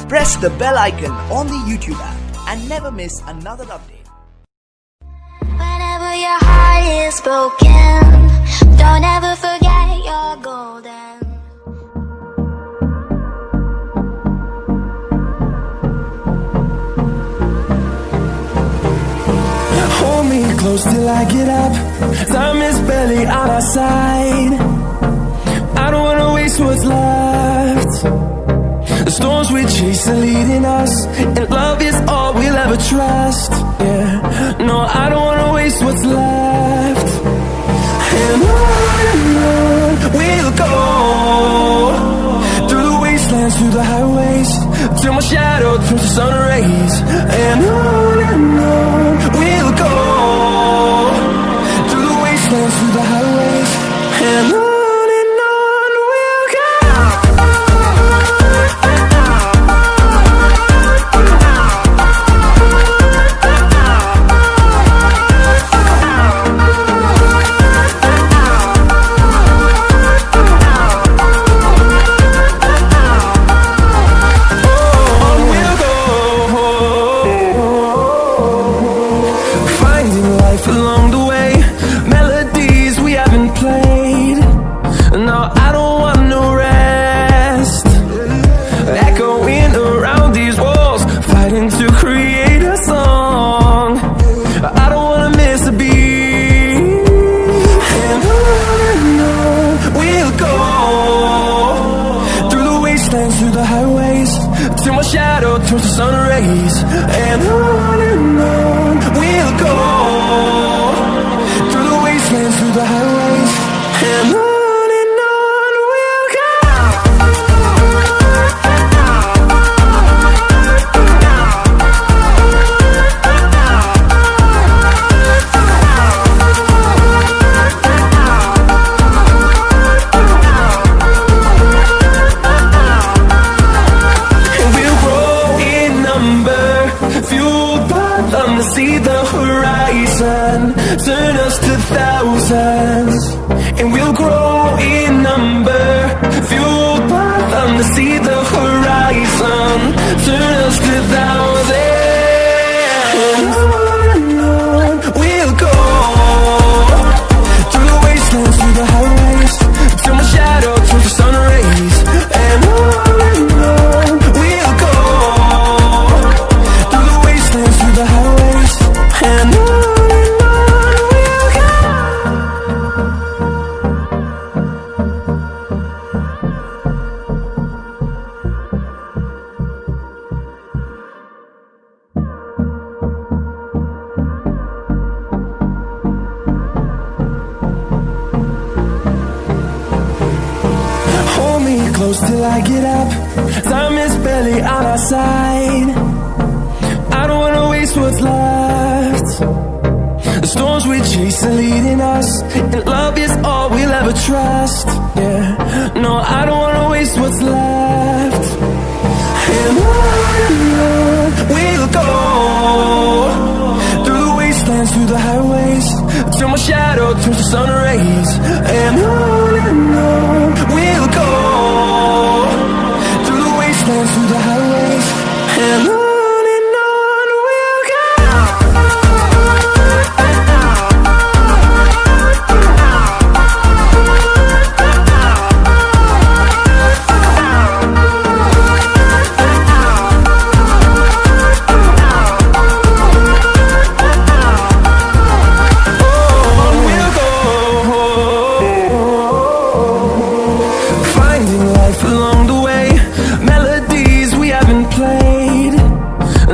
press the bell icon on the YouTube app and never miss another update. Whenever your heart is broken, don't ever forget you're golden. Hold me close till I get up. Time is barely on our side. I don't wanna waste what's left. The storms we chase are leading us, and love is all we'll ever trust. Yeah, no, I don't wanna waste what's left. And on we'll go, through the wastelands, through the highways, till my shadow turns to sun rays. And on we'll go, through the wastelands, through the highways, and on we'll go. Along the way, melodies we haven't played. No, I don't want no rest. Echoing around these walls, fighting to create a song. I don't wanna miss a beat. And on we'll go, through the wastelands, through the highways, till my shadow turns to sun rays. And on we'll go, through the highways, and on we'll go. And we'll grow in number, fueled by them to see the horizon, turn us to thousands. And we'll grow in number, fueled by them to see the horizon, turn us to thousands. And on we'll go, through the wastelands, through the highways, till my shadow turns to sun rays. And on we'll go, through the wastelands, through the highways, and on. Hold me close till I get up. Time is barely on our side. I don't wanna waste what's left. The storms we chase are leading us, and love is all we'll ever trust. Yeah, no, I don't wanna waste what's left. And on we'll go, through the wastelands, through the highways, till my shadow turns to sun rays. And on we'll go, through the wastelands, through the highways, and on we'll go. Along the way, melodies we haven't played.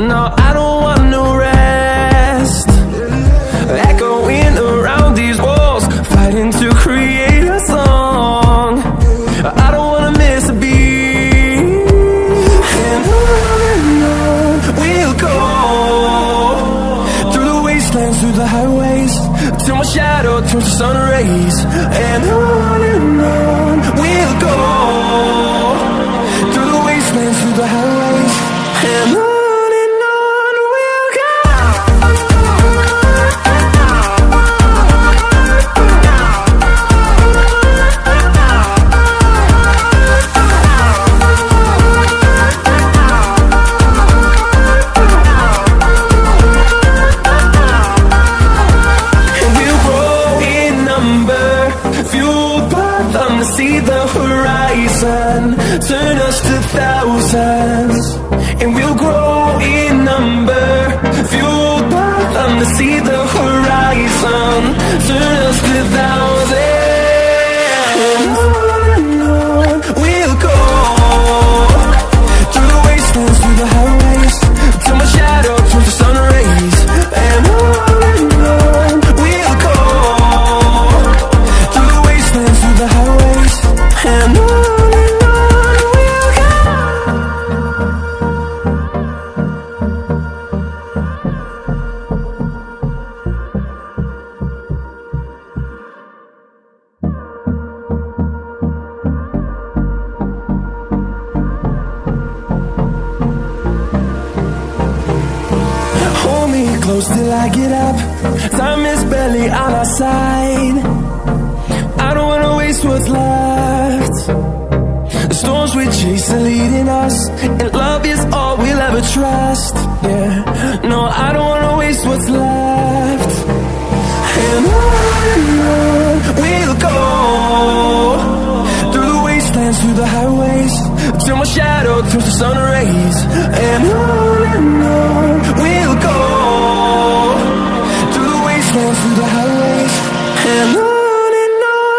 No, I don't want no rest. Echoing around these walls, fighting to create a song. I don't wanna miss a beat. And on we'll go, through the wastelands, through the highways, till my shadow turns to sun rays. And on we'll go, through the wastelands, through the highways, and on we'll go. thousands, and we'll grow in number, fueled by them to see the horizon, turn us to thousands. And on we'll go, through the wastelands, through the highways, till my shadow turns to sun rays. And on we'll go, through the wastelands, through the highways, and on we'll go. Hold me close till I get up. Time is barely on our side. I don't wanna waste what's left. The storms we chase are leading us, and love is all we'll ever trust. Yeah, no, I don't wanna waste what's left. And on we'll go, through the wastelands, through the highways, till my shadow turns to sun rays. And on we'll go, through the wastelands, through the highways, and on we'll go.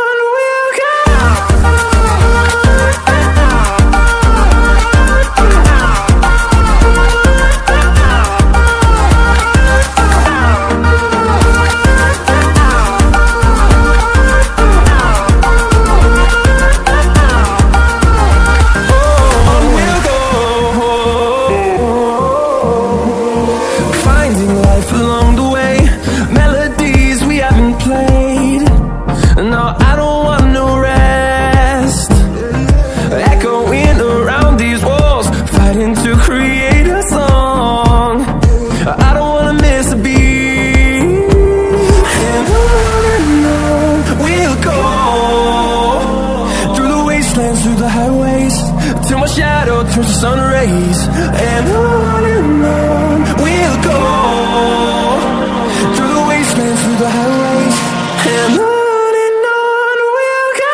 Through the highways, till my shadow turns to sun rays. And on we'll go, through the wastelands, through the highways, and on we'll go.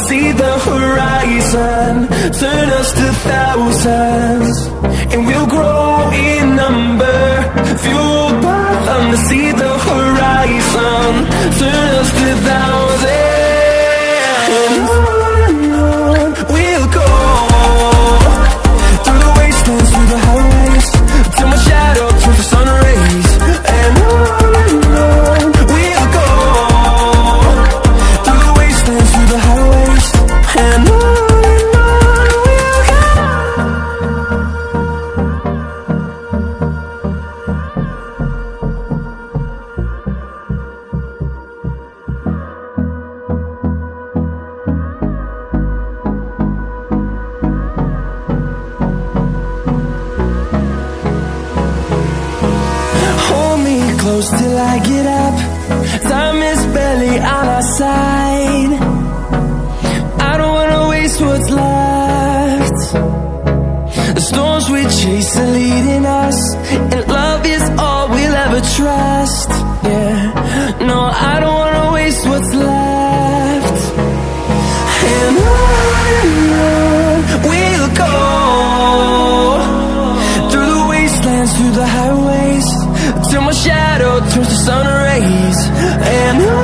See the horizon, turn us to thousands, and we'll grow in number, fueled by them to see the horizon, turn us to thousands. And on we'll go, through the wastelands, through the highways, till my shadow turns to sun rays. And on we'll go, through the wastelands, through the highways, and on we'll go. Hold me close till I get up. Time is barely on our side. I don't wanna waste what's left. The storms we chase are leading us, and love is all we'll ever trust. Yeah, no, I don't wanna waste what's left. And on we'll go, through the wastelands, through the highways, till my shadow turns to sun rays. And on